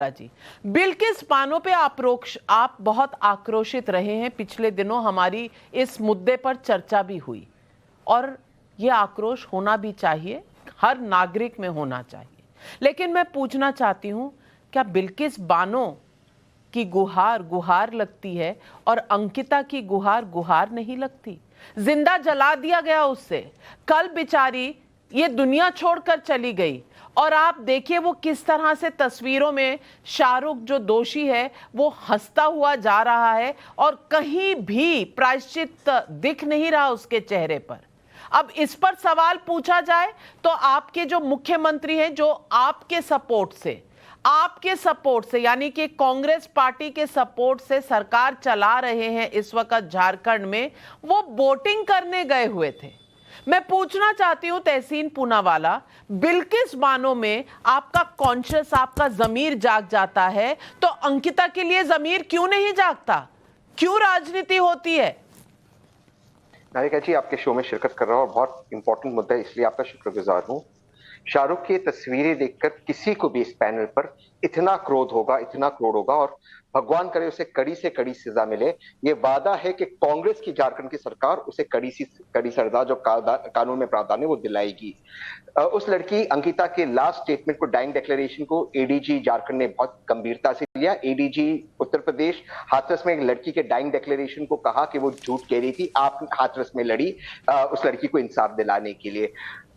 जी, बिल्किस बानो पे आप बहुत आक्रोशित रहे हैं। पिछले दिनों हमारी इस मुद्दे पर चर्चा भी हुई और ये आक्रोश होना भी चाहिए, हर नागरिक में होना चाहिए। लेकिन मैं पूछना चाहती हूं, क्या बिल्किस बानो की गुहार गुहार लगती है और अंकिता की गुहार गुहार नहीं लगती? जिंदा जला दिया गया उससे। कल बेचारी ये दुनिया छोड़कर चली गई और आप देखिए वो किस तरह से तस्वीरों में शाहरुख जो दोषी है वो हंसता हुआ जा रहा है और कहीं भी प्रायश्चित दिख नहीं रहा उसके चेहरे पर। अब इस पर सवाल पूछा जाए तो आपके जो मुख्यमंत्री हैं, जो आपके सपोर्ट से यानी कि कांग्रेस पार्टी के सपोर्ट से सरकार चला रहे हैं इस वक्त झारखंड में, वो वोटिंग करने गए हुए थे। मैं पूछना चाहती हूं तहसीन पूनावाला, बिल्किस बानो में आपका कॉन्शियस, आपका जमीर जाग जाता है तो अंकिता के लिए जमीर क्यों नहीं जागता? क्यों राजनीति होती है? नाविका जी, आपके शो में शिरकत कर रहा हूं और बहुत इंपॉर्टेंट मुद्दा है, इसलिए आपका शुक्रगुजार हूं। शाहरुख की तस्वीरें देखकर किसी को भी इस पैनल पर इतना क्रोध होगा और भगवान करे उसे कड़ी से कड़ी सजा मिले। ये वादा है कि कांग्रेस की झारखंड की सरकार उसे कड़ी सजा जो कानून में प्रावधान है वो दिलाएगी। उस लड़की अंकिता के लास्ट स्टेटमेंट को, डाइंग डिक्लेरेशन को एडीजी झारखंड ने बहुत गंभीरता से लिया। एडीजी उत्तर प्रदेश हाथरस में एक लड़की के डाइंग डिक्लेरेशन को कहा कि वो झूठ कह रही थी। आप हाथरस में लड़ी उस लड़की को इंसाफ दिलाने के लिए।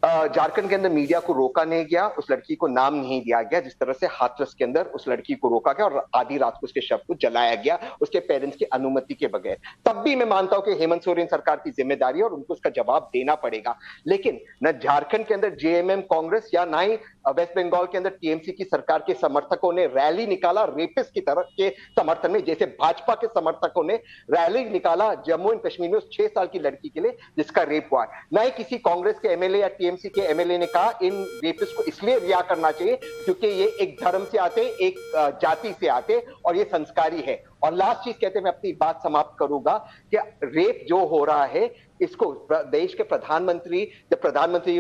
झारखंड के अंदर मीडिया को रोका नहीं गया, उस लड़की को नाम नहीं दिया गया, जिस तरह से हाथरस के अंदर उस लड़की को रोका गया और आधी रात को उसके शव को जलाया गया उसके पेरेंट्स की अनुमति के बगैर। तब भी मैं मानता हूं कि हेमंत सोरेन सरकार की जिम्मेदारी है और उनको उसका जवाब देना पड़ेगा। लेकिन न झारखंड के अंदर जेएमएम कांग्रेस या ना ही वेस्ट बंगाल के अंदर टीएमसी की सरकार के समर्थकों ने रैली निकाला रेपिस्ट की तरफ के समर्थन में, जैसे भाजपा के समर्थकों ने रैली निकाला जम्मू एंड कश्मीर में उस 6 साल की लड़की के लिए जिसका रेप हुआ। ना ही किसी कांग्रेस के एमएलए या टीएमसी के एमएलए ने कहा इन रेपिस्ट को इसलिए रिहा करना चाहिए क्योंकि ये एक धर्म से आते, एक जाति से आते और ये संस्कारी है। और लास्ट चीज कहते मैं अपनी बात समाप्त करूंगा कि रेप जो हो रहा है इसको देश के प्रधानमंत्री जब प्रधानमंत्री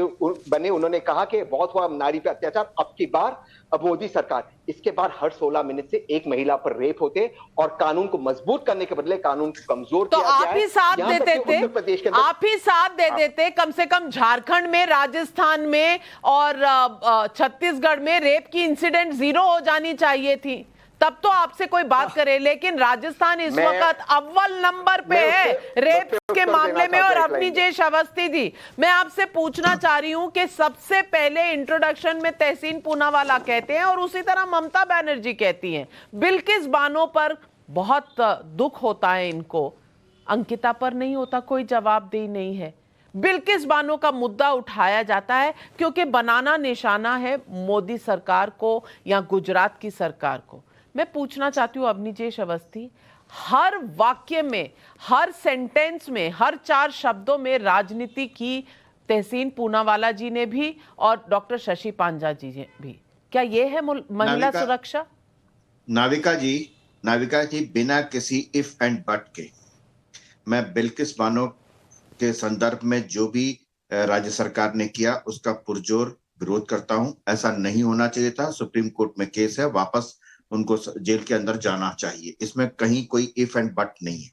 बने उन्होंने कहा कि बहुत हुआ नारी पे अत्याचार। अब की बार अब मोदी सरकार, इसके बाद हर 16 मिनट से एक महिला पर रेप होते और कानून को मजबूत करने के बदले कानून को कमजोर तो किया गया है। आप ही साथ देते थे, आप ही साथ दे देते। कम से कम झारखंड में, राजस्थान में और छत्तीसगढ़ में रेप की इंसिडेंट 0 हो जानी चाहिए थी, तब तो आपसे कोई बात करे। लेकिन राजस्थान इस वक्त अव्वल नंबर पे है रेप के मामले में। और अवनीजेश अवस्थी जी, मैं आपसे पूछना चाह रही हूं कि सबसे पहले इंट्रोडक्शन में तहसीन पूनावाला कहते हैं और उसी तरह ममता बनर्जी कहती हैं बिल्किस बानो पर बहुत दुख होता है इनको, अंकिता पर नहीं होता। कोई जवाबदेही नहीं है। बिल्किस बानो का मुद्दा उठाया जाता है क्योंकि बनाना निशाना है मोदी सरकार को या गुजरात की सरकार को। मैं पूछना चाहती हूँ अवनीजेश अवस्थी, हर वाक्य में, हर सेंटेंस में, हर 4 शब्दों में राजनीति की तहसीन पूनावाला जी ने भी और डॉक्टर शशि पांजा जी ने भी। क्या ये है महिला सुरक्षा? नाविका जी, बिना किसी इफ एंड बट के मैं बिल्किस बानो के संदर्भ में जो भी राज्य सरकार ने किया उसका पुरजोर विरोध करता हूं। ऐसा नहीं होना चाहिए था। सुप्रीम कोर्ट में केस है, वापस उनको जेल के अंदर जाना चाहिए, इसमें कहीं कोई इफ एंड बट नहीं है।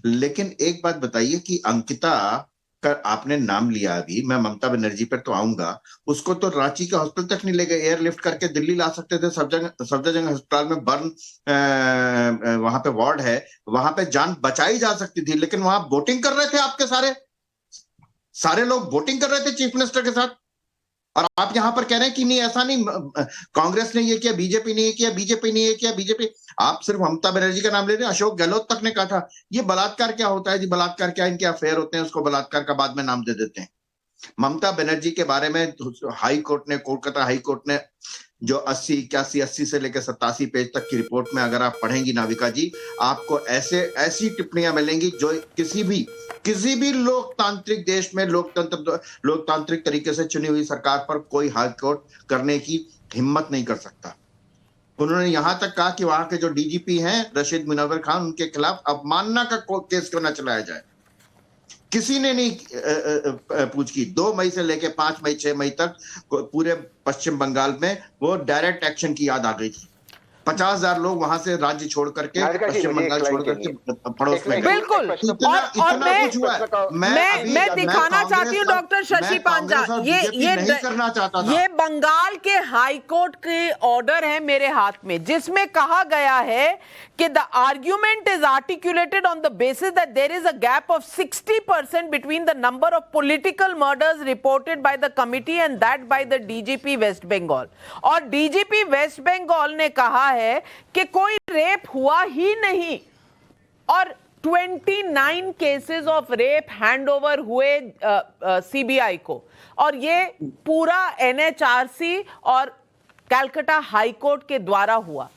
लेकिन एक बात बताइए कि अंकिता का आपने नाम लिया, अभी मैं ममता बनर्जी पर तो आऊंगा, उसको तो रांची के हॉस्पिटल तक नहीं ले गए, एयरलिफ्ट करके दिल्ली ला सकते थे। सफदरजंग अस्पताल में बर्न वहां पे वार्ड है, वहां पे जान बचाई जा सकती थी। लेकिन वहां वोटिंग कर रहे थे, आपके सारे लोग वोटिंग कर रहे थे चीफ मिनिस्टर के साथ, और आप यहां पर कह रहे हैं कि नहीं ऐसा नहीं, कांग्रेस ने ये किया, बीजेपी ने ये किया, बीजेपी ने ये किया, बीजेपी। आप सिर्फ ममता बनर्जी का नाम ले रहे हैं, अशोक गहलोत तक ने कहा था। ये बलात्कार क्या होता है जी? बलात्कार क्या, इनके अफेयर होते हैं, उसको बलात्कार का बाद में नाम दे देते हैं। ममता बनर्जी के बारे में हाई कोर्ट ने, कोलकाता हाई कोर्ट ने जो 80 से लेकर 87 पेज तक की रिपोर्ट में अगर आप पढ़ेंगी नाविका जी, आपको ऐसी टिप्पणियां मिलेंगी जो किसी भी लोकतांत्रिक देश में लोकतांत्रिक तरीके से चुनी हुई सरकार पर कोई हाई कोर्ट करने की हिम्मत नहीं कर सकता। उन्होंने यहां तक कहा कि वहां के जो डीजीपी हैं रशीद मुनव्वर खान, उनके खिलाफ अवमानना का केस क्यों ना चलाया जाए। किसी ने नहीं पूछ की। 2 मई से लेकर 5 मई 6 मई तक पूरे पश्चिम बंगाल में वो डायरेक्ट एक्शन की याद आ गई थी। 50,000 लोग वहां से राज्य छोड़ करके पश्चिम बंगाल छोड़ करके पड़ोस में गए। बिल्कुल। और मैं दिखाना चाहती हूँ डॉक्टर शशि पांजा, ये नहीं करना चाहता था। ये बंगाल के हाई कोर्ट के ऑर्डर है मेरे हाथ में, जिसमें कहा गया है कि the argument is articulated on the basis that there is a gap of 60% between the number of political murders reported by the committee and that by the DGP West Bengal. और डीजीपी वेस्ट बंगाल ने कहा है कि कोई rape हुआ ही नहीं, और 29 cases of rape handover हुए सीबीआई को, और ये पूरा एनएचआरसी और कलकत्ता हाई कोर्ट के द्वारा हुआ।